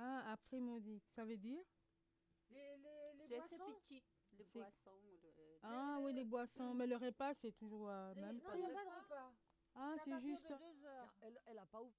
Ah, après-midi. Ça veut dire? Les C'est assez boissons. petit, les C'est... boissons. Ah oui, les boissons. Mais le repas, c'est toujours même Non, temps. il n'y a pas de repas. Ah, C'est à c'est partir juste. de 2 heures. Elle a pas ouvert.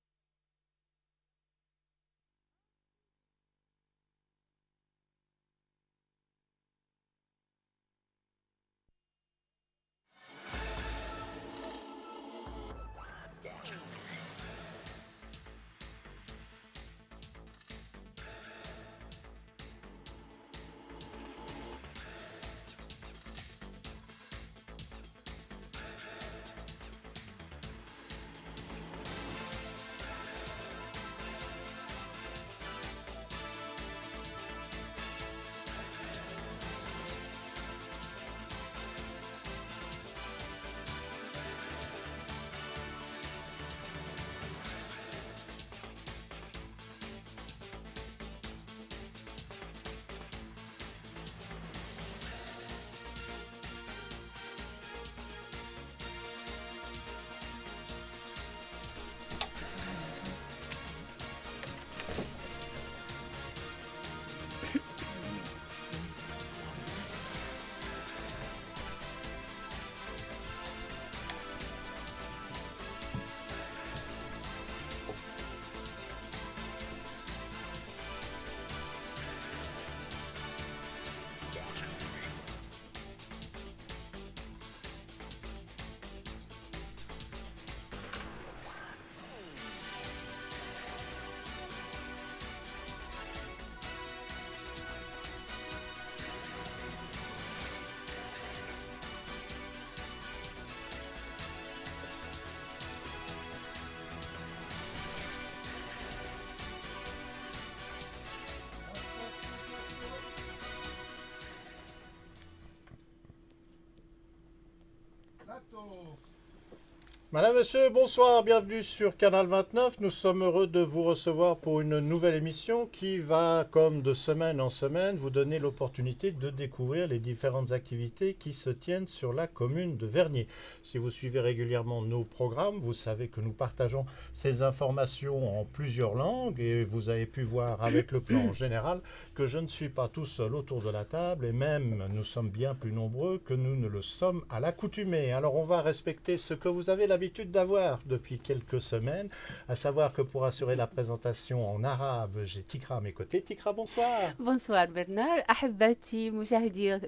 Madame, Monsieur, bonsoir, bienvenue sur Canal 29. Nous sommes heureux de vous recevoir pour une nouvelle émission qui va, comme de semaine en semaine, vous donner l'opportunité de découvrir les différentes activités qui se tiennent sur la commune de Vernier. Si vous suivez régulièrement nos programmes, vous savez que nous partageons ces informations en plusieurs langues et vous avez pu voir avec le plan général que je ne suis pas tout seul autour de la table et même nous sommes bien plus nombreux que nous ne le sommes à l'accoutumée. Alors on va respecter ce que vous avez l'habitude d'avoir depuis quelques semaines, à savoir que pour assurer la présentation en arabe, j'ai Tikra à mes côtés. Tikra, bonsoir. Bonsoir Bernard, أحبتي مشاهدي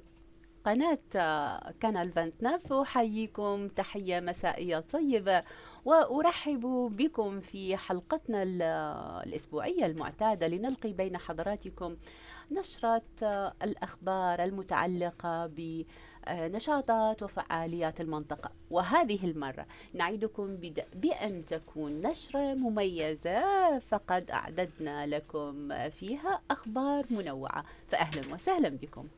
قناة كانال 29 أحييكم تحية مسائية طيبة وأرحب بكم في حلقتنا الأسبوعية المعتادة لنلقي بين حضراتكم نشرة الأخبار المتعلقة بنشاطات وفعاليات المنطقة. وهذه المرة نعدكم بأن تكون نشرة مميزة، فقد أعددنا لكم فيها أخبار منوعة، فأهلا وسهلا بكم.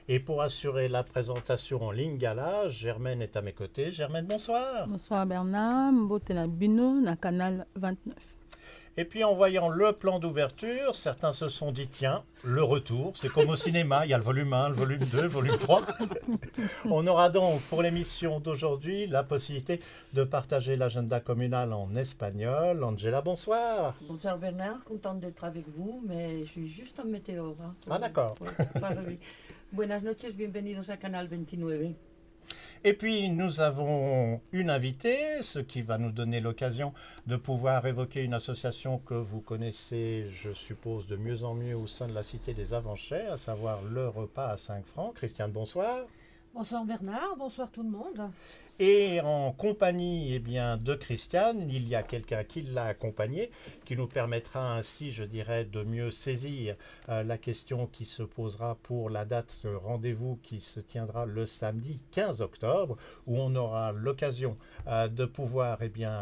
Et pour assurer la présentation en lingala, Germaine est à mes côtés. Germaine, bonsoir. Bonsoir Bernard. Mbote na bino na canal 29. Et puis en voyant le plan d'ouverture, certains se sont dit, tiens, le retour, c'est comme au cinéma, il y a le volume 1, le volume 2, le volume 3. On aura donc pour l'émission d'aujourd'hui la possibilité de partager l'agenda communal en espagnol. Angela, bonsoir. Bonsoir Bernard, contente d'être avec vous, mais je suis juste en météo. Hein, Ah d'accord. Buenas noches, bienvenidos a Canal 29. Et puis nous avons une invitée, ce qui va nous donner l'occasion de pouvoir évoquer une association que vous connaissez, je suppose, de mieux en mieux au sein de la Cité des Avanchais, à savoir le repas à 5 francs. Christiane, bonsoir. Bonsoir Bernard, bonsoir tout le monde. Et en compagnie de Christiane, il y a quelqu'un qui l'a accompagnée, qui nous permettra ainsi, je dirais, de mieux saisir la question qui se posera pour la date de rendez-vous qui se tiendra le samedi 15 octobre, où on aura l'occasion de pouvoir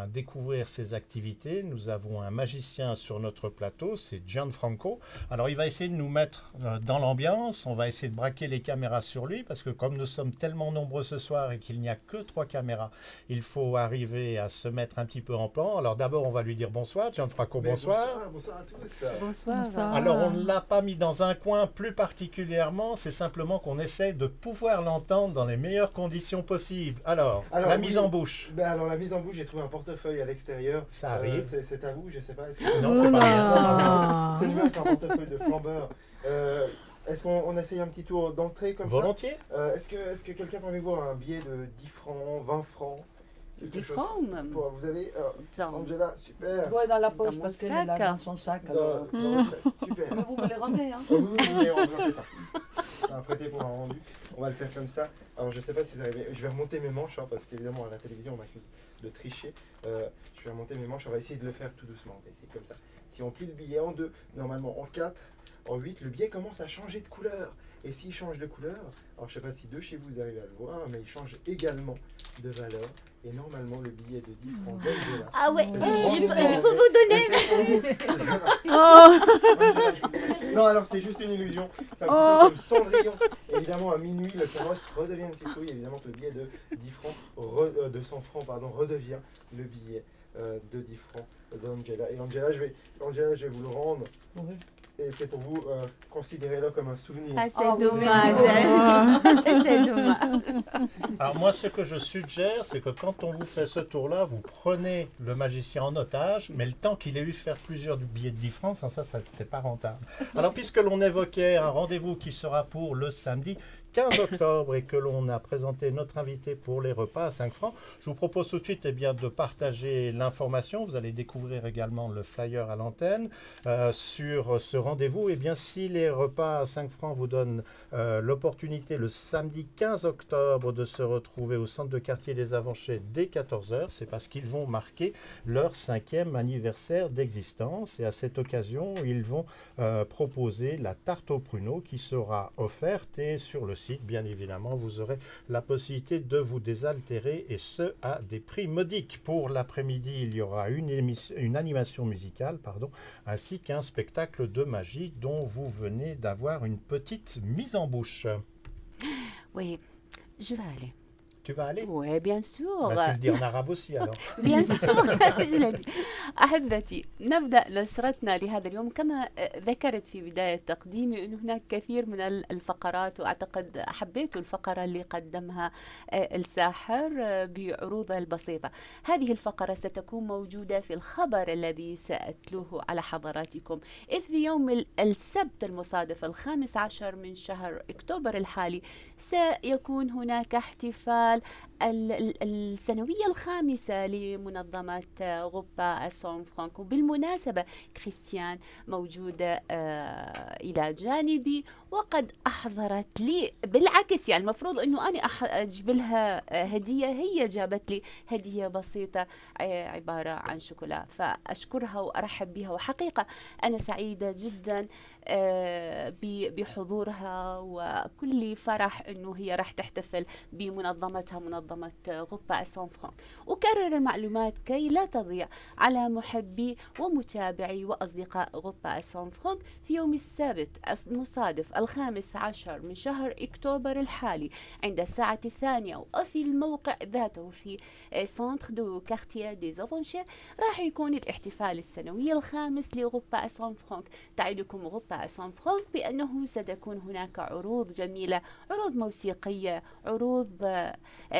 découvrir ces activités. Nous avons un magicien sur notre plateau, c'est Gianfranco. Alors il va essayer de nous mettre dans l'ambiance, on va essayer de braquer les caméras sur lui, parce que comme nous sommes tellement nombreux ce soir et qu'il n'y a que 3 caméras, il faut arriver à se mettre un petit peu en plan. Alors d'abord on va lui dire bonsoir, Gianfranco, bonsoir. Bonsoir à tous. Bonsoir. Alors on ne l'a pas mis dans un coin plus particulièrement, c'est simplement qu'on essaie de pouvoir l'entendre dans les meilleures conditions possibles. Alors la mise en bouche. Alors la mise en bouche, j'ai trouvé un portefeuille à l'extérieur. Ça arrive. C'est à vous, je sais pas. Non, c'est pas bien. C'est le mien c'est un portefeuille de flambeur. Est-ce qu'on essaye un petit tour d'entrée comme Volontiers. ça Est-ce que quelqu'un parmi vous a un billet de 10 francs, 20 francs 10 francs même. Vous avez Dans- Angela, super. Ouais, dans la poche mon parce qu'elle sac. est là dans son sac. alors. Super. Mais vous me les rendez, hein. Oh, oui, mais on ne fait pas. Prêté pour un rendu. On va le faire comme ça. Alors je sais pas si vous arrivez. Je vais remonter mes manches parce qu'évidemment à la télévision on m'accuse de tricher. Je vais remonter mes manches. On va essayer de le faire tout doucement. On va essayer comme ça. Si on plie le billet en deux, normalement en 4, en 8, le billet commence à changer de couleur. Et s'il change de couleur, alors je sais pas si deux chez vous arrivez à le voir, mais il change également de valeur. Et normalement le billet de 10 francs d'Angela. Ah ouais, c'est je peux vous donner. Non, alors c'est juste une illusion. C'est un petit peu comme Cendrillon. Évidemment, à minuit, le carrosse redevient une citrouille. Évidemment, que le billet de 10 francs, de 100 francs, pardon, redevient le billet de 10 francs d'Angela. Et Angela, je vais vous le rendre. Oui. Et c'est pour vous, considérez-le comme un souvenir. Ah, c'est Ah oui, dommage. C'est dommage. Alors moi, ce que je suggère, c'est que quand on vous fait ce tour-là, vous prenez le magicien en otage, mais le temps qu'il ait eu faire plusieurs billets de 10 francs, ça c'est pas rentable. Alors puisque l'on évoquait un rendez-vous qui sera pour le samedi 15 octobre et que l'on a présenté notre invité pour les repas à 5 francs, je vous propose tout de suite de partager l'information. Vous allez découvrir également le flyer à l'antenne sur ce rendez-vous. Et bien, si les repas à 5 francs vous donnent l'opportunité le samedi 15 octobre de se retrouver au centre de quartier des Avanchets dès 14h, c'est parce qu'ils vont marquer leur 5e anniversaire d'existence. Et à cette occasion, ils vont proposer la tarte aux pruneaux qui sera offerte. Et sur le site, bien évidemment, vous aurez la possibilité de vous désaltérer et ce, à des prix modiques. Pour l'après-midi, il y aura une animation musicale, ainsi qu'un spectacle de magie dont vous venez d'avoir une petite mise en bouche. Oui, je vais aller. Tu vas aller? Oui, bien sûr. Tu le dis en arabe aussi alors. bien sûr. je l'ai dit. أحبتي نبدأ نشرتنا لهذا اليوم كما ذكرت في بداية تقديمي أن هناك كثير من الفقرات وأعتقد حبيت الفقرة اللي قدمها الساحر بعروضه البسيطة. هذه الفقرة ستكون موجودة في الخبر الذي سأتلوه على حضراتكم، إذ في يوم السبت المصادف 15 من شهر أكتوبر الحالي سيكون هناك احتفال السنوية الخامسة لمنظمة غوبا سان فرانك. وبالمناسبة كريستيان موجودة إلى جانبي وقد أحضرت لي، بالعكس يعني المفروض أنه أنا أجيب لها هدية، هي جابت لي هدية بسيطة عبارة عن شوكولا، فأشكرها وأرحب بها. وحقيقة أنا سعيدة جدا بحضورها وكل فرح أنه هي راح تحتفل بمنظمتها منظمة غوبا سان فرانك. أكرر المعلومات كي لا تضيع على محبي ومتابعي وأصدقاء غوبا سان فرانك. في يوم السبت المصادف 15 من شهر أكتوبر الحالي عند الساعة 2 وفي الموقع ذاته في سنتر دو كارتيه دي زافونشي راح يكون الاحتفال السنوي الخامس لغوبا سان فرانك. تعدكم غوبا سان فرانك بأنه ستكون هناك عروض جميلة، عروض موسيقية، عروض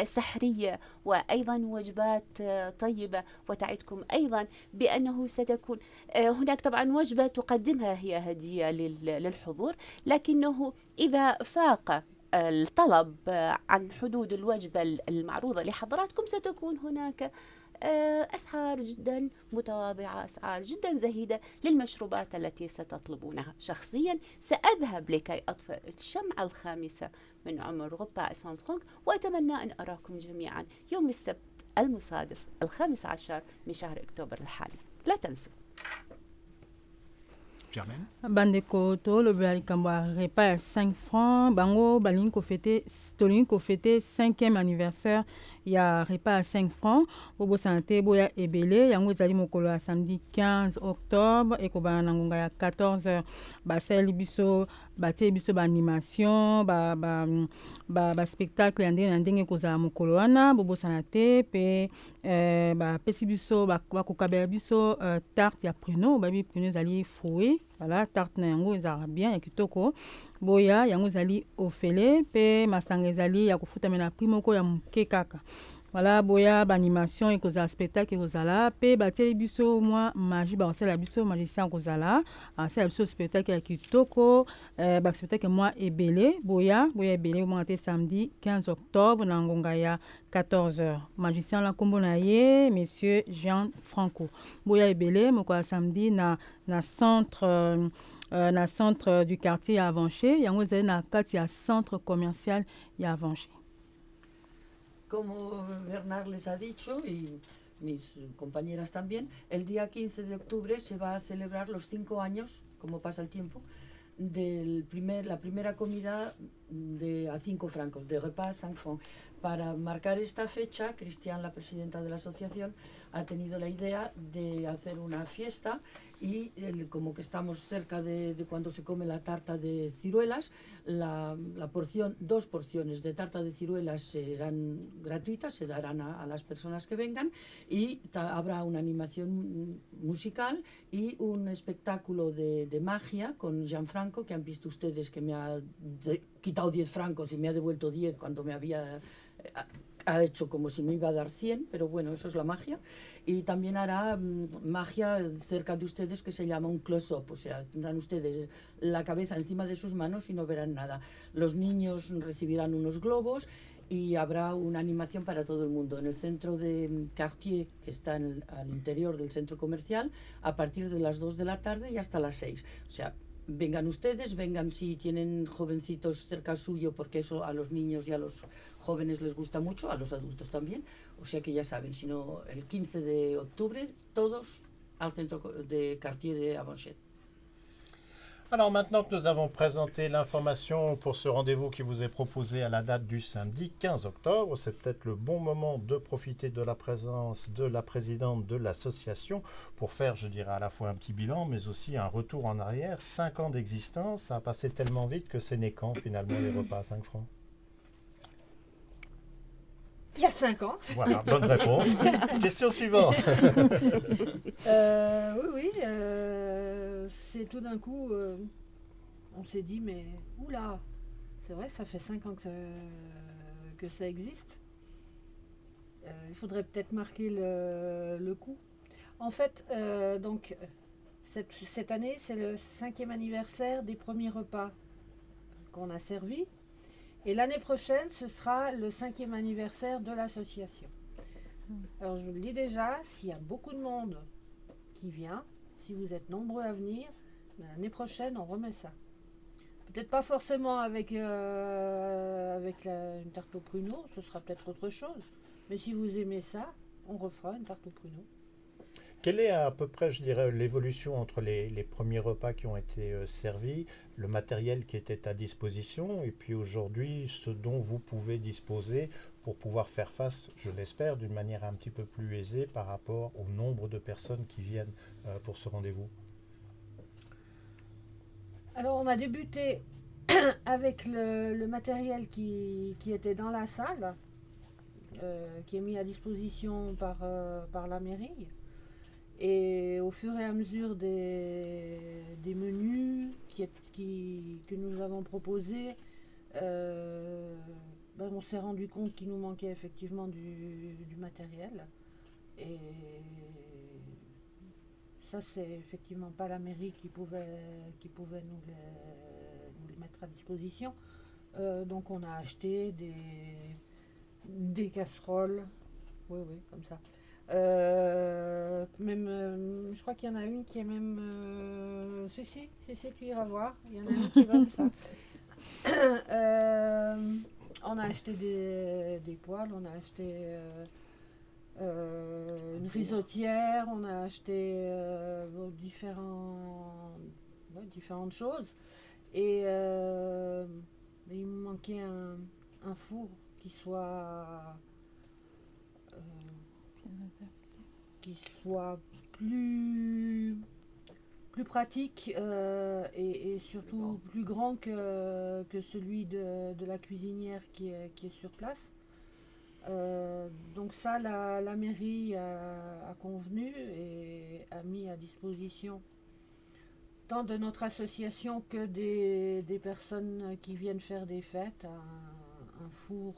سحرية، وأيضا وجبات طيبة. وتعدكم أيضا بأنه ستكون هناك طبعا وجبة تقدمها هي هدية للحضور، لكنه إذا فاق الطلب عن حدود الوجبة المعروضة لحضراتكم ستكون هناك أسعار جدا متواضعة، أسعار جدا زهيدة للمشروبات التي ستطلبونها. شخصيا سأذهب لكي أطفئ الشمعة الخامسة من عمر غوبا سان فرانك، وأتمنى أن أراكم جميعا يوم السبت المصادف 15 من شهر أكتوبر الحالي. لا تنسوا. Germaine. Bandeko to le likambo ya repas ya 5 francs bango balingi kofete 5e anniversaire ya repas ya 5 francs bobosana te boya ebele yango ezali mokolo ya samedi 15 octobre ekobana na ngonga ya 14h. basali biso batie biso baanimation baspectacle ya ndenge na ndenge ekozala mokolo wana bobosana te mpe bapesi biso bakokabela biso tarte ya pruneau. babi pruneau ezali fruit, voilà, tarte na yango ezalaka bien ya kitoko. boya yango ezali ofele mpe masanga ezali ya kofutama na prix moko ya moke kaka. Voilà, boya animation et cause spectacle et cause là, pe batie biso moi magie ba on la biso magicien cause là, c'est la biso spectacle à kitoko, ba spectacle moi ebele, boya ebele moi samedi 15 octobre na ngonga ya 14h. Magicien la kombo na ye monsieur Jean Franco. Boya ebele mo kwa samedi na centre na centre du quartier à Avanché, yango ezali na kati ya centre commercial ya Avanché. Como Bernard les ha dicho, y mis compañeras también, el día 15 de octubre se va a celebrar los 5 años, como pasa el tiempo, la primera comida a 5 francos, de repas à 5 francs. Para marcar esta fecha, Cristian, la presidenta de la asociación, ha tenido la idea de hacer una fiesta y como que estamos cerca de cuando se come la tarta de ciruelas, dos porciones de tarta de ciruelas serán gratuitas, se darán a las personas que vengan y habrá una animación musical y un espectáculo de magia con Gianfranco, que han visto ustedes que me ha quitado 10 francos y me ha devuelto 10 cuando me ha hecho como si me iba a dar 100, pero bueno, eso es la magia. Y también hará magia cerca de ustedes que se llama un close-up, o sea, tendrán ustedes la cabeza encima de sus manos y no verán nada. Los niños recibirán unos globos y habrá una animación para todo el mundo en el centro de Cartier, que está al interior del centro comercial, a partir de las 2 de la tarde y hasta las 6. O sea, vengan ustedes, vengan si tienen jovencitos cerca suyo, porque eso a los niños y a los jóvenes les gusta mucho, a los adultos también. O sea que ya saben, sino el 15 de octubre, todos al centro de Cartier de Avanché. Alors maintenant que nous avons présenté l'information pour ce rendez-vous qui vous est proposé à la date du samedi 15 octobre, c'est peut-être le bon moment de profiter de la présence de la présidente de l'association pour faire, je dirais, à la fois un petit bilan, mais aussi un retour en arrière. 5 ans d'existence, ça a passé tellement vite que c'est né quand finalement les repas à 5 francs? Il y a 5 ans. Voilà, bonne réponse. Question suivante. Oui, c'est tout d'un coup, on s'est dit, mais oula, c'est vrai, ça fait 5 ans que ça existe. Il faudrait peut-être marquer le coup. En fait, donc, cette année, c'est le 5e anniversaire des premiers repas qu'on a servis. Et l'année prochaine, ce sera le 5e anniversaire de l'association. Alors je vous le dis déjà, s'il y a beaucoup de monde qui vient, si vous êtes nombreux à venir, l'année prochaine, on remet ça. Peut-être pas forcément avec une tarte au pruneau, ce sera peut-être autre chose. Mais si vous aimez ça, on refera une tarte au pruneau. Quelle est à peu près, je dirais, l'évolution entre les premiers repas qui ont été servis, le matériel qui était à disposition, et puis aujourd'hui, ce dont vous pouvez disposer pour pouvoir faire face, je l'espère, d'une manière un petit peu plus aisée par rapport au nombre de personnes qui viennent pour ce rendez-vous? Alors on a débuté avec le matériel qui était dans la salle, qui est mis à disposition par la mairie. Et au fur et à mesure des menus que nous avons proposés, on s'est rendu compte qu'il nous manquait effectivement du matériel. Et ça, c'est effectivement pas la mairie qui pouvait nous le mettre à disposition. Donc on a acheté des casseroles, oui, comme ça. Je crois qu'il y en a une qui est même si, tu iras voir, il y en a une qui est comme ça. On a acheté des poêles, on a acheté une risotière, on a acheté différentes choses, et il me manquait un four qui soit plus pratique et surtout plus grand que celui de la cuisinière qui est sur place. Donc ça, la mairie a convenu et a mis à disposition tant de notre association que des personnes qui viennent faire des fêtes un four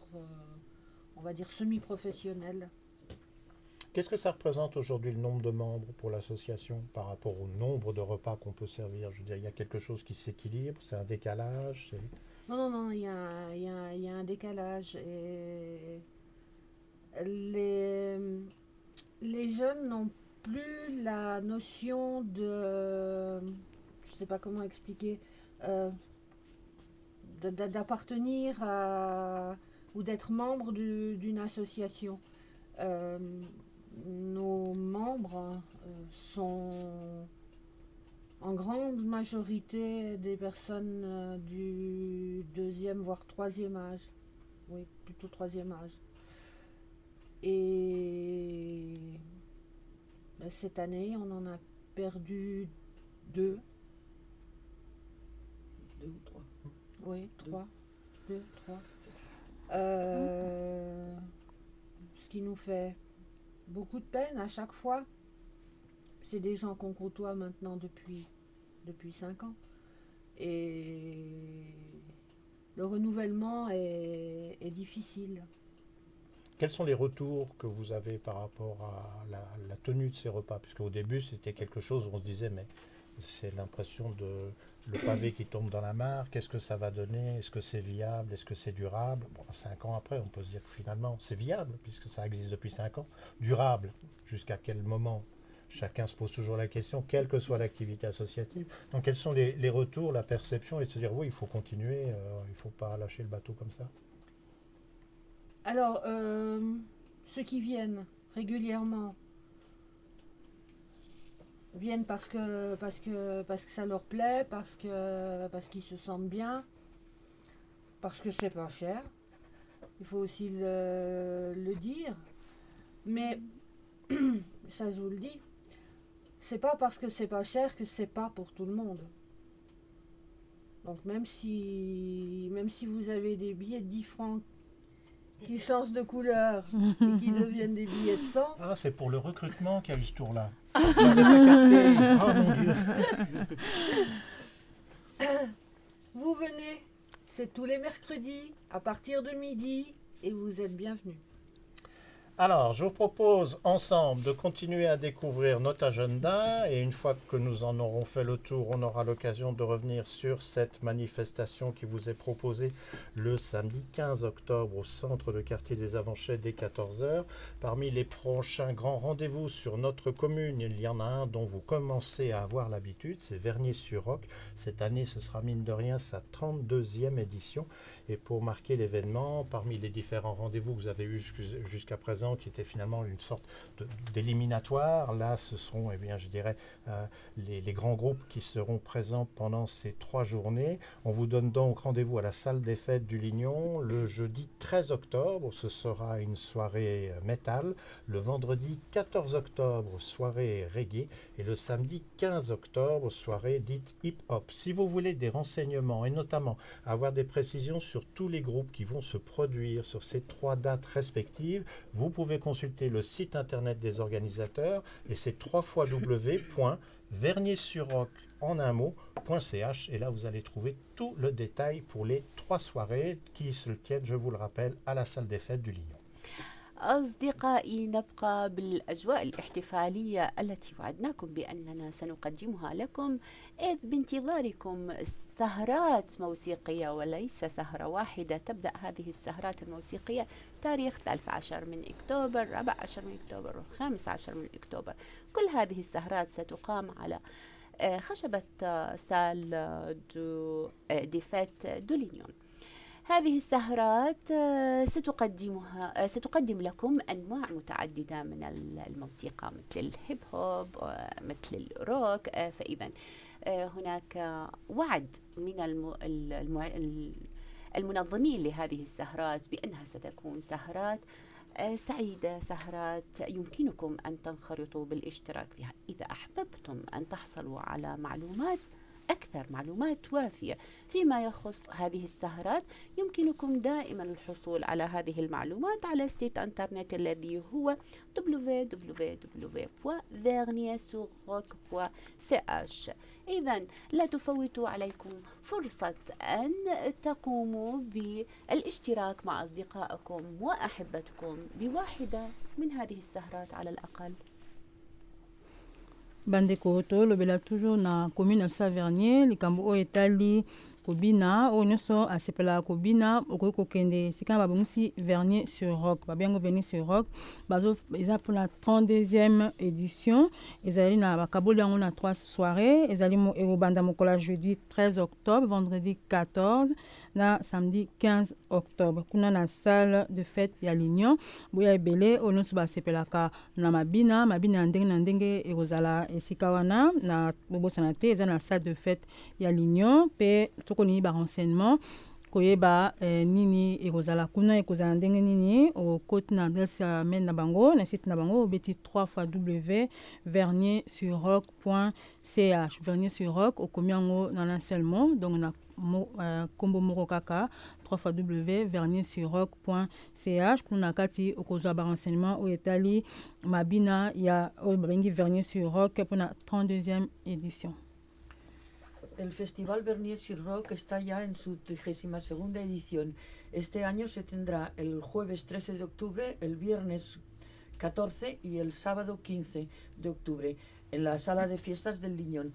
on va dire, semi-professionnelle. Qu'est-ce que ça représente aujourd'hui le nombre de membres pour l'association par rapport au nombre de repas qu'on peut servir? Je veux dire, il y a quelque chose qui s'équilibre, c'est un décalage, Non, il y a un décalage. Et les jeunes n'ont plus la notion de, je sais pas comment expliquer, d'appartenir à ou d'être membre d'une association. Nos membres sont en grande majorité des personnes du 2e voire 3e âge. Oui, plutôt 3e âge. Et cette année, on en a perdu 2. 2 ou 3. Oui, 3. 2, 3. Ce qui nous fait beaucoup de peine à chaque fois. C'est des gens qu'on côtoie maintenant depuis 5 ans. Et le renouvellement est difficile. Quels sont les retours que vous avez par rapport à la tenue de ces repas? Puisque au début, c'était quelque chose où on se disait, mais c'est l'impression de le pavé qui tombe dans la mare, qu'est-ce que ça va donner? Est-ce que c'est viable? Est-ce que c'est durable? Bon, 5 ans après, on peut se dire que finalement, c'est viable, puisque ça existe depuis 5 ans. Durable, jusqu'à quel moment? Chacun se pose toujours la question, quelle que soit l'activité associative. Donc, quels sont les retours, la perception, et de se dire, oui, il faut continuer, il ne faut pas lâcher le bateau comme ça? Alors, ceux qui viennent régulièrement viennent parce que ça leur plaît, parce qu'ils se sentent bien, parce que c'est pas cher. Il faut aussi le dire. Mais ça, je vous le dis, c'est pas parce que c'est pas cher que c'est pas pour tout le monde. Donc même si vous avez des billets de 10 francs qui changent de couleur et qui deviennent des billets de 100. Ah, c'est pour le recrutement qu'il y a eu ce tour-là. J'avais pas capté. Oh mon Dieu. Vous venez, c'est tous les mercredis à partir de midi et vous êtes bienvenus. Alors, je vous propose ensemble de continuer à découvrir notre agenda et une fois que nous en aurons fait le tour, on aura l'occasion de revenir sur cette manifestation qui vous est proposée le samedi 15 octobre au centre de quartier des Avanchets dès 14h. Parmi les prochains grands rendez-vous sur notre commune, il y en a un dont vous commencez à avoir l'habitude, c'est Vernier-sur-Roc. Cette année, ce sera mine de rien sa 32e édition. Et pour marquer l'événement, parmi les différents rendez-vous que vous avez eus jusqu'à présent, qui étaient finalement une sorte d'éliminatoire, là, ce seront, eh bien, je dirais, les grands groupes qui seront présents pendant ces 3 journées. On vous donne donc rendez-vous à la salle des fêtes du Lignon le jeudi 13 octobre. Ce sera une soirée métal. Le vendredi 14 octobre, soirée reggae. Et le samedi 15 octobre, soirée dite hip-hop. Si vous voulez des renseignements et notamment avoir des précisions sur tous les groupes qui vont se produire sur ces 3 dates respectives, vous pouvez consulter le site internet des organisateurs et c'est www.vernier-sur-roc en un mot.ch et là vous allez trouver tout le détail pour les 3 soirées qui se tiennent, je vous le rappelle, à la salle des fêtes du Lignon. أصدقائي، نبقى بالأجواء الاحتفالية التي وعدناكم بأننا سنقدمها لكم، إذ بانتظاركم سهرات موسيقية وليس سهرة واحدة. تبدأ هذه السهرات الموسيقية تاريخ 13 من أكتوبر، 14 من أكتوبر، 15 من أكتوبر. كل هذه السهرات ستقام على خشبة سال دي فيت دو لينيون. هذه السهرات ستقدم لكم أنواع متعددة من الموسيقى مثل الهيب هوب، مثل الروك. فإذا هناك وعد من المنظمين لهذه السهرات بأنها ستكون سهرات سعيدة، سهرات يمكنكم أن تنخرطوا بالاشتراك فيها. إذا أحببتم أن تحصلوا على معلومات أكثر أكثر معلومات وافية فيما يخص هذه السهرات، يمكنكم دائما الحصول على هذه المعلومات على السيت انترنت الذي هو www.verniersurrock.ch. إذا لا تفوتوا عليكم فرصة أن تقوموا بالاشتراك مع أصدقائكم وأحبتكم بواحدة من هذه السهرات على الأقل. bandeko tolobela toujours na commune ya Savernier likambo oyo etali kobina oyo nyonso asepelaka kobina okoki kokende sika babongisi Vernier sur Rock babengo Vernier sur Rock eza mpona 32e édition ezali na bakaboli yango na 3 soirées ezali ekobanda mokolo ya jeudi 13 octobre vendredi 14 na samedi 15 octobre kuna na salle de fête ya l'Union boya ebele oyo nyonso basepelaka na mabina ya ndenge na ndenge ekozala esika wana na bobosana te eza na salle de fête ya l'Union mpe tokoni ba renseignement koyeba nini ekozala kuna ekozala ndenge nini okoti na adresse ya mail na bango na site na bango obeti 3 www.verniersurrock.ch Vernier sur Rock okomi yango na un seul mot donc na kombo moko kaka 3 www.verniersurrock.ch kuna kati okozwa ba renseignement oyo etali mabina ya oyo babengi Vernier sur Rock mpona 32e édition. El Festival Vernier sur Rock está ya en su 32ª edición. Este año se tendrá el jueves 13 de octubre, el viernes 14 y el sábado 15 de octubre en la sala de fiestas del Liñón.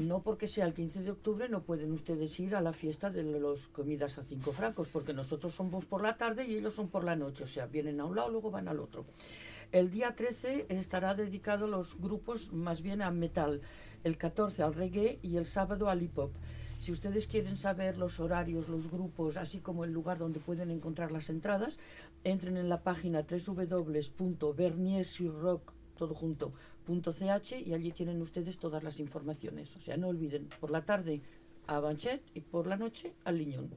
No porque sea el 15 de octubre no pueden ustedes ir a la fiesta de las comidas a 5 francos, porque nosotros somos por la tarde y ellos son por la noche, o sea, vienen a un lado, luego van al otro. El día 13 estará dedicado los grupos más bien a metal, el 14 al reggae y el sábado al hip hop. Si ustedes quieren saber los horarios, los grupos, así como el lugar donde pueden encontrar las entradas, entren en la página www.verniersurrock.ch y allí tienen ustedes todas las informaciones. O sea, no olviden, por la tarde a Banchet y por la noche al Liñón.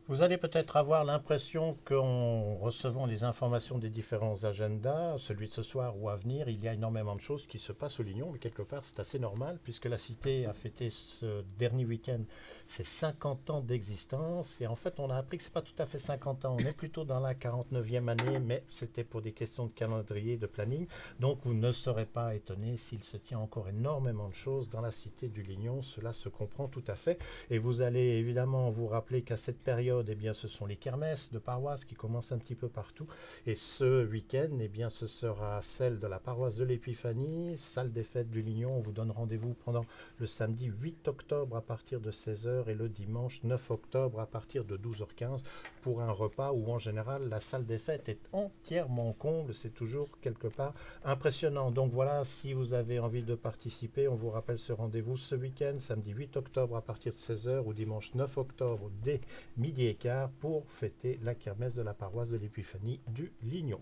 Vous allez peut-être avoir l'impression qu'en recevant les informations des différents agendas, celui de ce soir ou à venir, il y a énormément de choses qui se passent au Lignon, mais quelque part c'est assez normal puisque la cité a fêté ce dernier week-end ses 50 ans d'existence et en fait on a appris que c'est pas tout à fait 50 ans, on est plutôt dans la 49e année, mais c'était pour des questions de calendrier, de planning, donc vous ne serez pas étonné s'il se tient encore énormément de choses dans la cité du Lignon, cela se comprend tout à fait et vous allez évidemment vous rappeler qu'à cette période eh bien, ce sont les kermesses de paroisse qui commencent un petit peu partout. Et ce week-end, eh bien, ce sera celle de la paroisse de l'Épiphanie, salle des fêtes du Lignon. On vous donne rendez-vous pendant le samedi 8 octobre à partir de 16h et le dimanche 9 octobre à partir de 12h15 pour un repas où en général la salle des fêtes est entièrement comble. C'est toujours quelque part impressionnant. Donc voilà, si vous avez envie de participer, on vous rappelle ce rendez-vous ce week-end, samedi 8 octobre à partir de 16h ou dimanche 9 octobre dès midi et quart pour fêter la kermesse de la paroisse de l'Épiphanie du Lignon.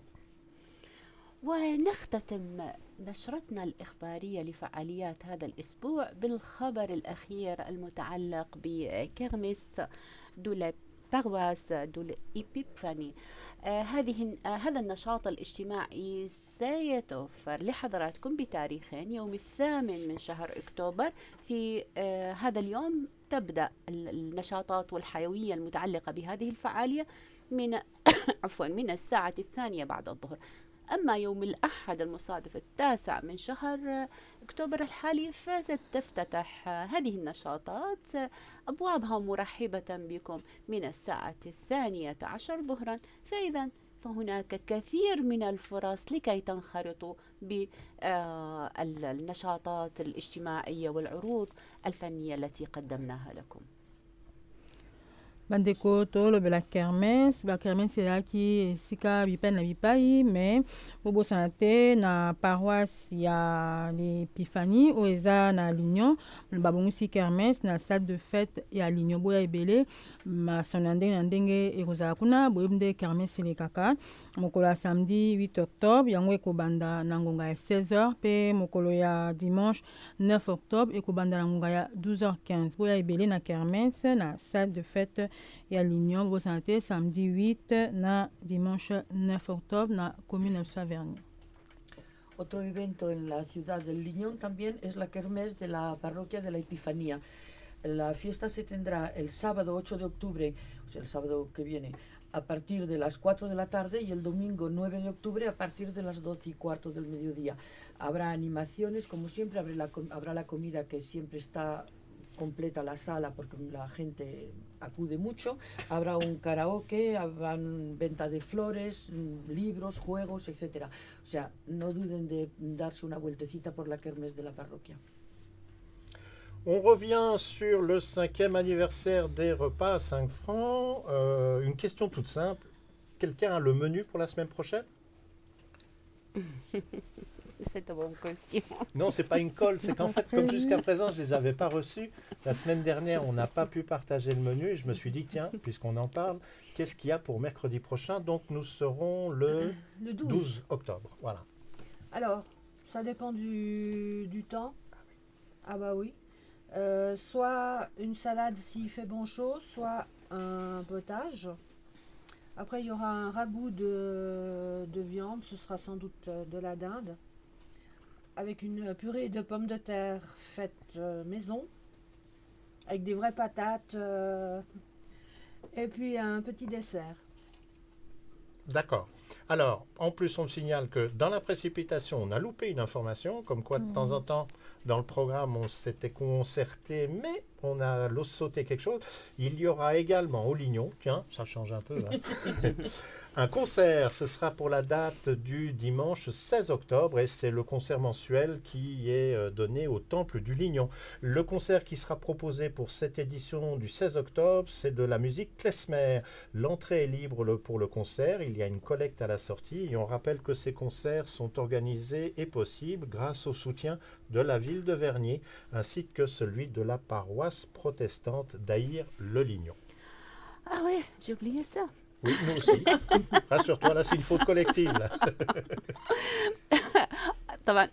ونختتم نشرتنا الإخبارية لفعاليات هذا الأسبوع بالخبر الأخير المتعلق بكرمس دول باغواس دول إيبيفاني. هذا النشاط الاجتماعي سيتوفر لحضراتكم بتاريخين. يوم 8 من شهر أكتوبر في هذا اليوم تبدأ النشاطات والحيوية المتعلقة بهذه الفعالية من من الساعة 2 بعد الظهر. أما يوم الأحد المصادف 9 من شهر أكتوبر الحالي فستفتتح هذه النشاطات أبوابها مرحبة بكم من الساعة 12 ظهرا. فإذا فهناك كثير من الفرص لكي تنخرطوا بالنشاطات الاجتماعية والعروض الفنية التي قدمناها لكم. bandeko tolobela kermesse bakermesse ezalaki esika bipai na bipai mais bobosana te na paroisse ya l'Épiphanie oyo eza na Lignon babongisi kermesse na salle de fête ya Lignon boya ebele masano ya ndenge na ndenge ekozala kuna boyebi nde kermesse elekaka mokolo ya samedi 8 octobre yango ekobanda na ngonga ya 16h mpe mokolo ya dimanche 9 octobre ekobanda na ngonga ya 12h15 boya ebele na kermesse na salle de fête ya Lignon bosana te samedi 8 na dimanche 9 octobre na commune ya Savernier. Otro evento en la ciudad del Liñón también es la kermés de la parroquia de la Epifanía. La fiesta se tendrá el sábado 8 de octubre, o sea, el sábado que viene, a partir de las 4 de la tarde y el domingo 9 de octubre a partir de las 12:15 del mediodía. Habrá animaciones, como siempre, habrá la comida que siempre está completa la sala porque la gente acude mucho, habrá un karaoke, habrá venta de flores, libros, juegos, etc. O sea, no duden de darse una vueltecita por la kermés de la parroquia. On revient sur le 5e anniversaire des repas à 5 francs. Une question toute simple. Quelqu'un a le menu pour la semaine prochaine? C'est une bonne question. Non, c'est pas une colle, c'est qu'en fait, comme jusqu'à présent, je les avais pas reçus, la semaine dernière, on n'a pas pu partager le menu et je me suis dit, tiens, puisqu'on en parle, qu'est-ce qu'il y a pour mercredi prochain? Donc, nous serons le 12 octobre. Voilà. Alors, ça dépend du temps. Ah bah oui. Soit une salade s'il fait bon chaud, soit un potage. Après, il y aura un ragoût de viande, ce sera sans doute de la dinde, avec une purée de pommes de terre faite maison, avec des vraies patates, et puis un petit dessert. D'accord. Alors, en plus, on me signale que dans la précipitation, on a loupé une information, comme quoi de temps en temps, dans le programme, on s'était concerté, mais on a sauté quelque chose. Il y aura également au Lignon, tiens, ça change un peu, hein, un concert. Ce sera pour la date du dimanche 16 octobre et c'est le concert mensuel qui est donné au Temple du Lignon. Le concert qui sera proposé pour cette édition du 16 octobre, c'est de la musique klezmer. L'entrée est libre pour le concert, il y a une collecte à la sortie et on rappelle que ces concerts sont organisés et possibles grâce au soutien de la ville de Vernier ainsi que celui de la paroisse protestante d'Aïr-le-Lignon. Ah oui, j'ai oublié ça. Oui, nous aussi. Rassure-toi, là c'est une faute collective. Là. طبعا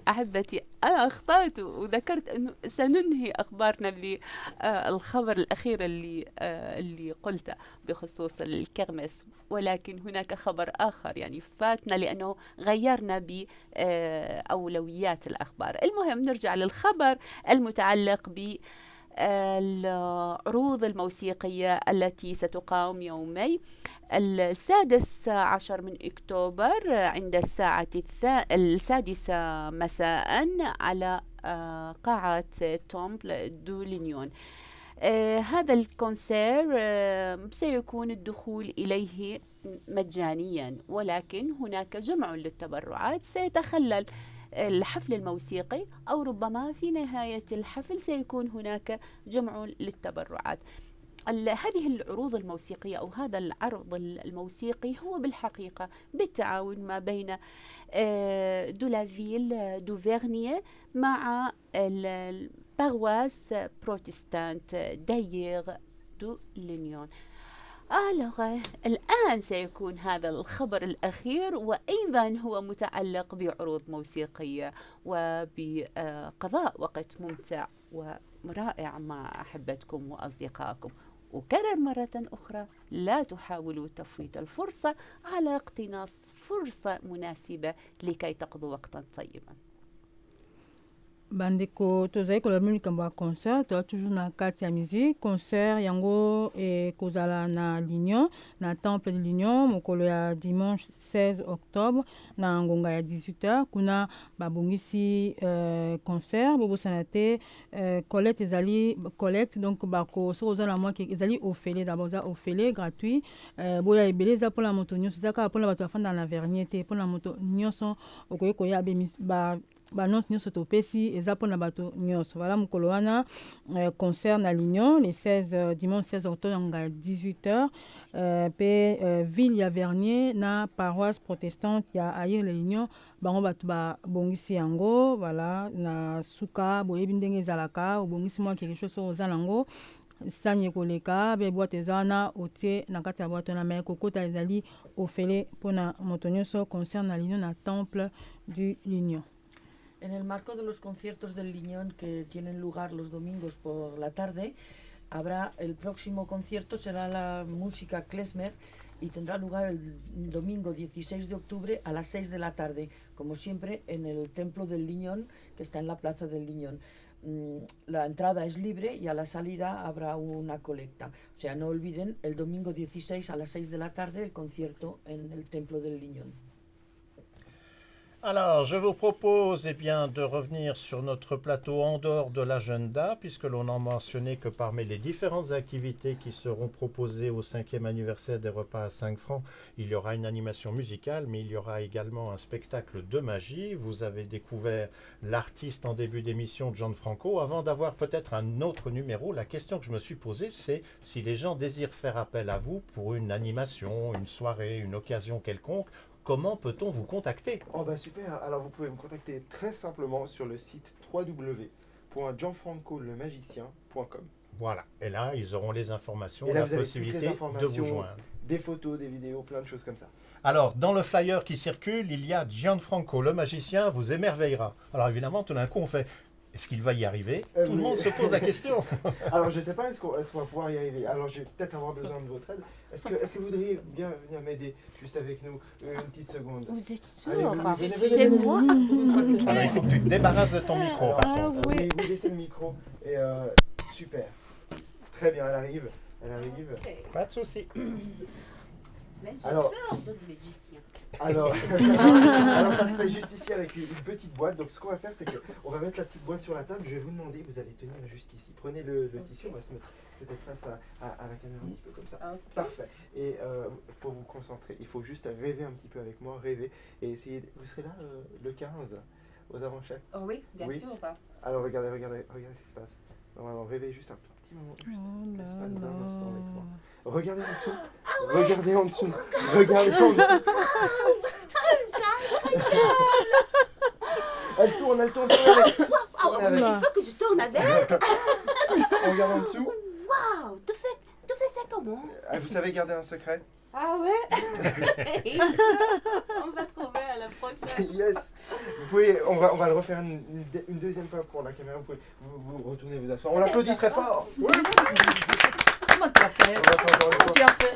أحبتي أنا أخطأت وذكرت أنه سننهي أخبارنا بالخبر الأخير اللي قلته بخصوص الكرمس، ولكن هناك خبر آخر يعني فاتنا لأنه غيرنا بأولويات الأخبار. المهم نرجع للخبر المتعلق ب العروض الموسيقية التي ستقام يومي 16 من أكتوبر عند الساعة 6 مساء على قاعة تومبل دو لينيون. هذا الكونسير سيكون الدخول إليه مجانيا، ولكن هناك جمع للتبرعات سيتخلل الحفل الموسيقي أو ربما في نهاية الحفل سيكون هناك جمع للتبرعات. هذه العروض الموسيقية أو هذا العرض الموسيقي هو بالحقيقة بالتعاون ما بين دو لافيل دو فيرنييه مع البارواس بروتستانت داير دو لينيون. الآن سيكون هذا الخبر الأخير وأيضا هو متعلق بعروض موسيقية وبقضاء وقت ممتع ورائع مع أحبتكم وأصدقائكم. وكرر مرة أخرى لا تحاولوا تفويت الفرصة على اقتناص فرصة مناسبة لكي تقضوا وقتا طيبا. bandeko tozali koloba likambo ya concert toza toujours na kati ya musique concert yango kozala na Lignon na temple de Lignon mokolo ya dimanche 16 octobre na ngonga ya 18h kuna babongisi concert bobosana te collecte ezali collecte donc bako soki oza na mwa ezali ofele d'abord eza ofele gratuit boya ebele eza mpona moto nyonso eza kaka mpona bato bafanda na Vernier te mpona moto nyonso okoki koya banonso nyonso topesi eza mpona bato nyonso. Voilà mokolo wana concert na Lignon le 16 dimanche 16 octobre ngonga 18h pe ville ya Vernier na paroisse protestante ya Aïr-le-Lignon bango bato babongisi yango voilà na suka boyebi ndenge ezalaka obongisi mwa quelque chose oza nango sani ekoleka be boite eza wana otie na kati ya boite na mai kokota ezali ofele mpona moto nyonso concert na Lignon na temple du Lignon. En el marco de los conciertos del Liñón que tienen lugar los domingos por la tarde, habrá el próximo concierto, será la música klezmer y tendrá lugar el domingo 16 de octubre a las 6 de la tarde, como siempre en el Templo del Liñón, que está en la Plaza del Liñón. La entrada es libre y a la salida habrá una colecta. O sea, no olviden el domingo 16 a las 6 de la tarde el concierto en el Templo del Liñón. Alors, je vous propose de revenir sur notre plateau en dehors de l'agenda, puisque l'on a mentionné que parmi les différentes activités qui seront proposées au 5e anniversaire des repas à 5 francs, il y aura une animation musicale, mais il y aura également un spectacle de magie. Vous avez découvert l'artiste en début d'émission, Gianfranco. Avant d'avoir peut-être un autre numéro, la question que je me suis posée, c'est si les gens désirent faire appel à vous pour une animation, une soirée, une occasion quelconque, comment peut-on vous contacter? Oh bah super, alors vous pouvez me contacter très simplement sur le site www.gianfrancolemagicien.com. Voilà, et là, ils auront les informations, Et là, la vous avez toutes les possibilité de informations. vous joindre. Des photos, des vidéos, plein de choses comme ça. Alors, dans le flyer qui circule, il y a Gianfranco, le magicien, vous émerveillera. Alors évidemment, tout d'un coup, on fait, est-ce qu'il va y arriver? Tout le oui. monde se pose la question. Alors je sais pas, est-ce qu'on va pouvoir y arriver? Alors je vais peut-être avoir besoin de votre aide. Est-ce que vous voudriez bien venir m'aider juste avec nous une petite seconde? Vous êtes sûr? Allez, C'est moi. Alors, il faut que tu te débarrasses de ton micro, par Alors, contre. oui. vous laissez le micro. Et super. Très bien, elle arrive. Pas de souci. Mais j'ai Alors- peur de magicien. Alors, alors ça se fait juste ici avec une petite boîte. Donc ce qu'on va faire, c'est qu'on va mettre la petite boîte sur la table. Je vais vous demander, vous allez tenir juste ici. Prenez le tissu, on va se mettre peut-être face à la caméra un petit peu comme ça. Parfait. Et il faut vous concentrer. Il faut juste rêver un petit peu avec moi, rêver. Et essayer. Vous serez là le 15 aux avant-chefs. Oh oui, bien Oui. sûr ou pas? Alors regardez ce qui se passe. Normalement, rêvez juste un tout petit moment. Juste l'espace d'un instant avec moi. Regardez en dessous. Regardez en dessous. Regardez en dessous. Elle tourne avec. Tourne avec. Il faut que je tourne avec. On regarde en dessous. Waouh, tu fais ça comment? Ah, vous savez garder un secret? Ah ouais? On va trouver à la prochaine. Yes. Vous pouvez, on va le refaire une deuxième fois pour la caméra. Vous pouvez vous retourner, vous asseoir. On l'applaudit très fort. Comment tu as fait? On va faire encore une Comment tu fois. as fait?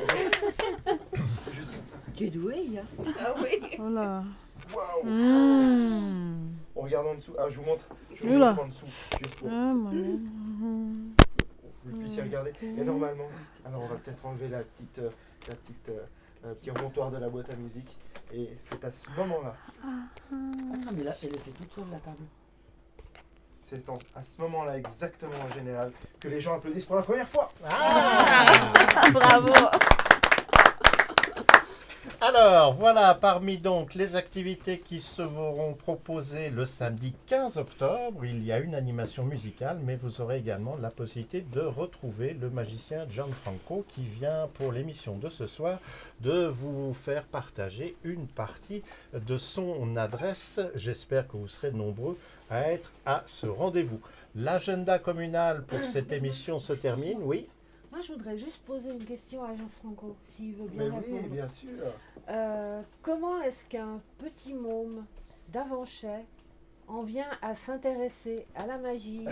Juste comme ça. Tu es doué, hein? Ah oui. Voilà. Waouh. On regarde en dessous. Ah, je vous montre Oula. en dessous. Juste pour Ah, que vous puissiez regarder. Et normalement, alors on va peut-être enlever le petit remontoir de la boîte à musique. Et c'est à ce moment-là, Attends, mais là, elle était toute sur la table. à ce moment-là exactement en général, que les gens applaudissent pour la première fois. Bravo. Alors, voilà, parmi donc les activités qui seront proposées le samedi 15 octobre, il y a une animation musicale, mais vous aurez également la possibilité de retrouver le magicien Gianfranco qui vient pour l'émission de ce soir de vous faire partager une partie de son adresse. J'espère que vous serez nombreux à être à ce rendez-vous. L'agenda communal pour cette émission se termine, oui. Moi, je voudrais juste poser une question à Gianfranco, s'il veut Mais bien oui, répondre. bien sûr. Comment est-ce qu'un petit môme d'Avanchais en vient à s'intéresser à la magie?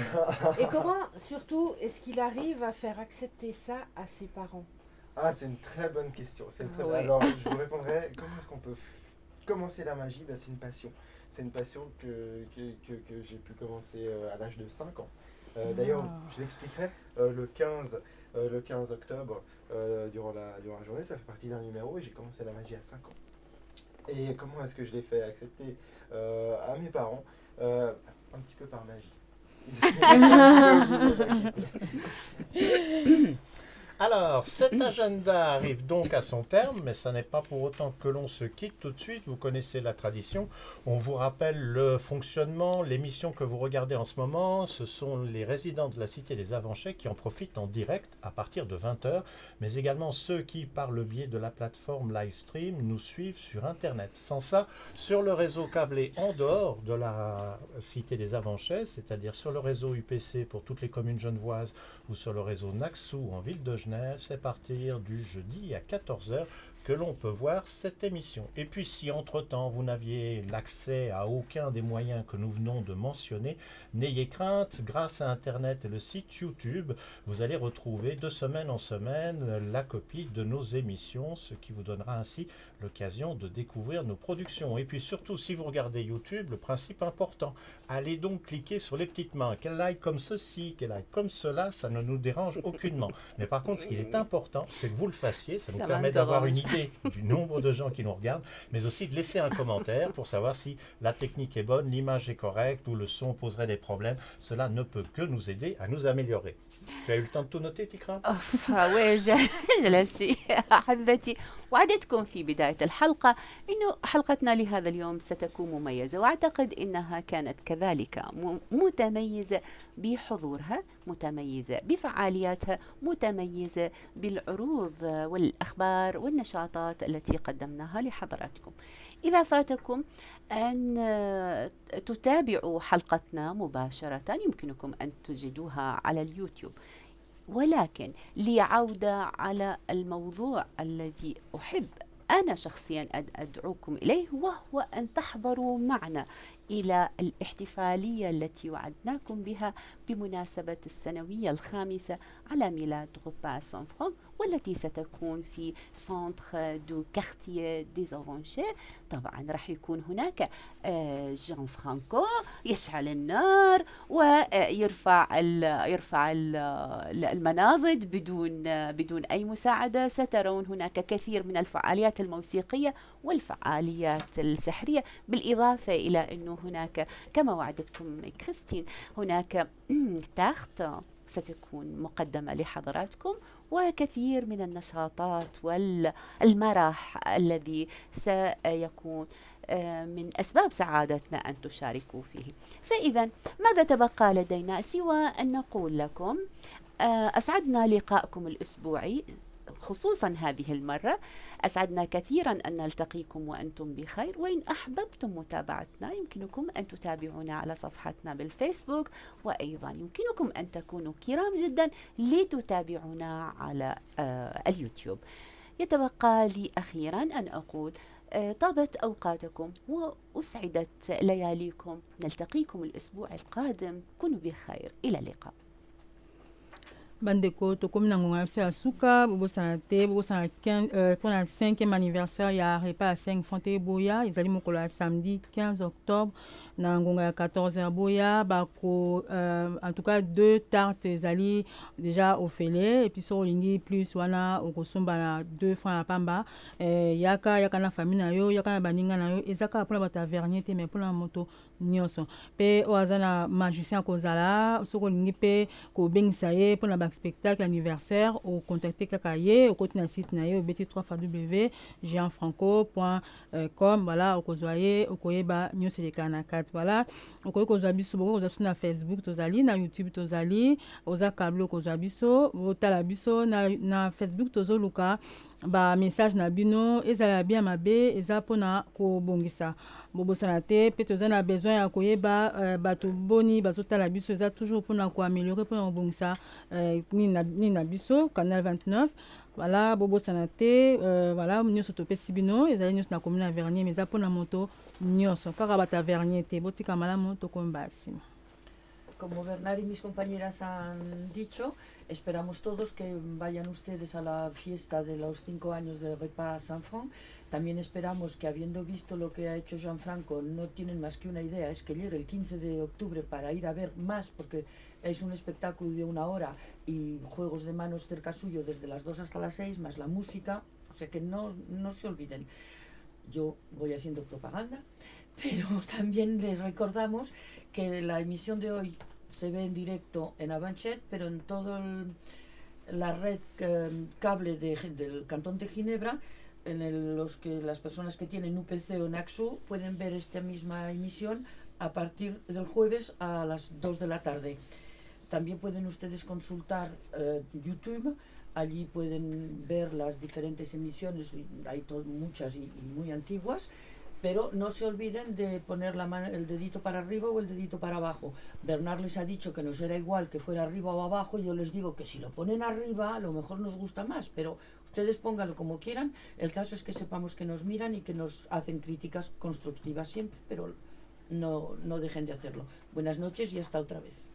Et comment, surtout, est-ce qu'il arrive à faire accepter ça à ses parents? Ah, c'est une très bonne question. C'est une très Ah bonne- ouais. Alors, je vous répondrai, comment est-ce qu'on peut commencer la magie? Ben, c'est une passion. C'est une passion que j'ai pu commencer à l'âge de 5 ans. D'ailleurs, je l'expliquerai le 15 octobre, durant la journée, ça fait partie d'un numéro et j'ai commencé la magie à 5 ans. Et comment est-ce que je l'ai fait accepter à mes parents? Un petit peu par magie. Alors, cet agenda arrive donc à son terme, mais ce n'est pas pour autant que l'on se quitte tout de suite. Vous connaissez la tradition. On vous rappelle le fonctionnement. L'émission que vous regardez en ce moment, ce sont les résidents de la Cité des Avanchais qui en profitent en direct à partir de 20h, mais également ceux qui, par le biais de la plateforme Livestream, nous suivent sur Internet. Sans ça, sur le réseau câblé en dehors de la Cité des Avanchais, c'est-à-dire sur le réseau UPC pour toutes les communes genevoises, ou sur le réseau Naxou en ville de Genève, c'est à partir du jeudi à 14h que l'on peut voir cette émission. Et puis si entre-temps vous n'aviez l'accès à aucun des moyens que nous venons de mentionner, n'ayez crainte, grâce à Internet et le site YouTube, vous allez retrouver de semaine en semaine la copie de nos émissions, ce qui vous donnera ainsi l'occasion de découvrir nos productions. Et puis surtout, si vous regardez YouTube, le principe important, allez donc cliquer sur les petites mains, qu'elles aillent comme ceci, qu'elles aillent comme cela, ça ne nous dérange aucunement. Mais par contre, ce qui est important, c'est que vous le fassiez, ça nous permet d'avoir une idée du nombre de gens qui nous regardent, mais aussi de laisser un commentaire pour savoir si la technique est bonne, l'image est correcte ou le son poserait des problèmes. Cela ne peut que nous aider à nous améliorer. Tu as eu le temps de tout noter, Tikra? وين جلسي أحبتي. وعدتكم في بداية الحلقة إنه حلقتنا لهذا اليوم ستكون مميزة، وأعتقد إنها كانت كذلك متميزة بحضورها، متميزة بفعالياتها، متميزة بالعروض والأخبار والنشاطات التي قدمناها لحضراتكم. إذا فاتكم أن تتابعوا حلقتنا مباشرة يمكنكم أن تجدوها على اليوتيوب، ولكن لعودة على الموضوع الذي أحب أنا شخصيا أدعوكم إليه، وهو أن تحضروا معنا إلى الاحتفالية التي وعدناكم بها بمناسبة السنوية الخامسة على ميلاد غوبا سان فرانك، والتي ستكون في سنتر دو كارتيه دي زورانشير. طبعا راح يكون هناك جان فرانكو يشعل النار ويرفع المناضد بدون أي مساعدة. سترون هناك كثير من الفعاليات الموسيقية والفعاليات السحرية، بالإضافة إلى أنه هناك كما وعدتكم كريستين هناك تاخت ستكون مقدمة لحضراتكم، وكثير من النشاطات والمرح الذي سيكون من أسباب سعادتنا أن تشاركوا فيه. فإذا ماذا تبقى لدينا سوى أن نقول لكم أسعدنا لقاءكم الأسبوعي، خصوصا هذه المرة أسعدنا كثيرا أن نلتقيكم وأنتم بخير. وإن أحببتم متابعتنا يمكنكم أن تتابعونا على صفحتنا بالفيسبوك، وأيضا يمكنكم أن تكونوا كرام جدا لتتابعونا على اليوتيوب. يتبقى لي أخيرا أن أقول طابت أوقاتكم وأسعدت لياليكم. نلتقيكم الأسبوع القادم، كونوا بخير، إلى اللقاء. Bandeko tokomi na ngonga biso ya suka bobosana te bobosana mpona 5e anniversaire ya repas à 5 francs te boya ezali mokolo ya samedi 15 octobre na ngonga ya 14h boya bako en tout cas 2 tartes ezali déjà ofele et puis so olingi plus wana okosomba na 2 francs ya pamba yaka na famille na yo, yaka na baninga na yo, ezaka mpona bato ya vernier te mais mpona moto nyonso. Pe oyo aza na magicien kozala soki olingi mpe kobengisa ye mpona baspectacle anniversaire ocontacte kaka ye, okoti na site na ye obeti www.jeanfranco.com. voilà okozwa ye okoyeba nyonso elekaka na kati. voilà okoki kozwa biso bokoki kozwa biso na Facebook tozali, na YouTube tozali, oza kablo okozwa biso otala biso na Facebook tozoluka ba message na bino ezala bien mabe eza mpona kobongisa bobosana te. Pe toza na besoin ya koyeba bato boni bazotala biso eza toujours mpona koameliore mpona kobongisa nini na biso Canal 29. voilà bobosana te voilà nyonso topesi bino ezali nyonso na commune ya Vernier mais eza mpona moto nyonso kaka bato ya Vernier te botika malamu tokomba nsima. Como Bernard y mis compañeras han dicho, esperamos todos que vayan ustedes a la fiesta de los 5 años de Repas San Franc. También esperamos que, habiendo visto lo que ha hecho Jean Franco, no tienen más que una idea, es que llegue el 15 de octubre para ir a ver más, porque es un espectáculo de 1 hora y juegos de manos cerca suyo desde las 2 hasta las 6, más la música, o sea que no se olviden. Yo voy haciendo propaganda, pero también les recordamos que la emisión de hoy se ve en directo en Avanchet, pero en toda la red cable del Cantón de Ginebra, los que las personas que tienen UPC o Naxu pueden ver esta misma emisión a partir del jueves a las 2 de la tarde. También pueden ustedes consultar YouTube, allí pueden ver las diferentes emisiones, hay muchas y muy antiguas, Pero no se olviden de poner el dedito para arriba o el dedito para abajo. Bernard les ha dicho que nos era igual que fuera arriba o abajo. Yo les digo que si lo ponen arriba, a lo mejor nos gusta más, pero ustedes pónganlo como quieran. El caso es que sepamos que nos miran y que nos hacen críticas constructivas siempre, pero no dejen de hacerlo. Buenas noches y hasta otra vez.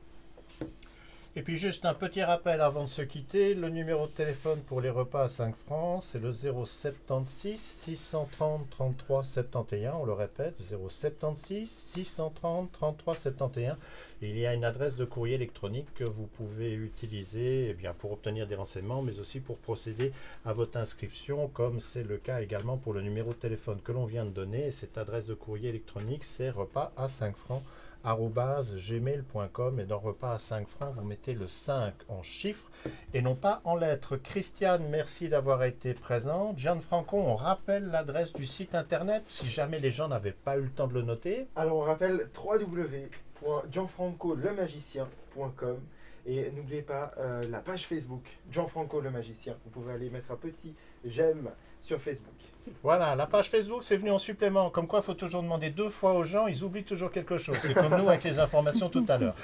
Et puis juste un petit rappel avant de se quitter, le numéro de téléphone pour les repas à 5 francs, c'est le 076 630 33 71, on le répète, 076 630 33 71. Il y a une adresse de courrier électronique que vous pouvez utiliser eh bien, pour obtenir des renseignements, mais aussi pour procéder à votre inscription, comme c'est le cas également pour le numéro de téléphone que l'on vient de donner. Et cette adresse de courrier électronique, c'est repas à 5 francs @gmail.com, et dans repas à 5 francs, vous mettez le 5 en chiffres et non pas en lettres. Christiane, merci d'avoir été présente. Gianfranco, on rappelle l'adresse du site internet si jamais les gens n'avaient pas eu le temps de le noter. Alors on rappelle www.gianfrancolemagicien.com et n'oubliez pas la page Facebook Gianfranco le Magicien. Vous pouvez aller mettre un petit j'aime sur Facebook. Voilà, la page Facebook, c'est venu en supplément. Comme quoi, il faut toujours demander 2 fois aux gens, ils oublient toujours quelque chose. C'est comme nous avec les informations tout à l'heure.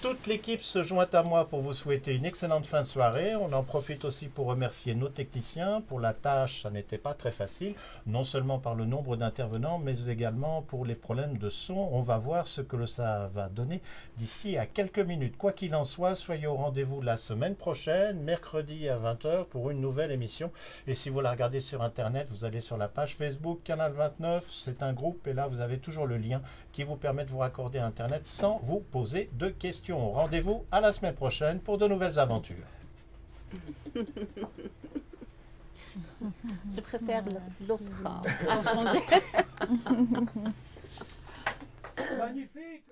Toute l'équipe se joint à moi pour vous souhaiter une excellente fin de soirée. On en profite aussi pour remercier nos techniciens. Pour la tâche, ça n'était pas très facile, non seulement par le nombre d'intervenants, mais également pour les problèmes de son. On va voir ce que ça va donner d'ici à quelques minutes. Quoi qu'il en soit, soyez au rendez-vous la semaine prochaine, mercredi à 20h, pour une nouvelle émission. Et si vous la regardez sur Internet, vous allez sur la page Facebook Canal 29, c'est un groupe et là vous avez toujours le lien qui vous permet de vous raccorder à Internet sans vous poser de questions. Rendez-vous à la semaine prochaine pour de nouvelles aventures. Je préfère l'autre pour changer. Magnifique!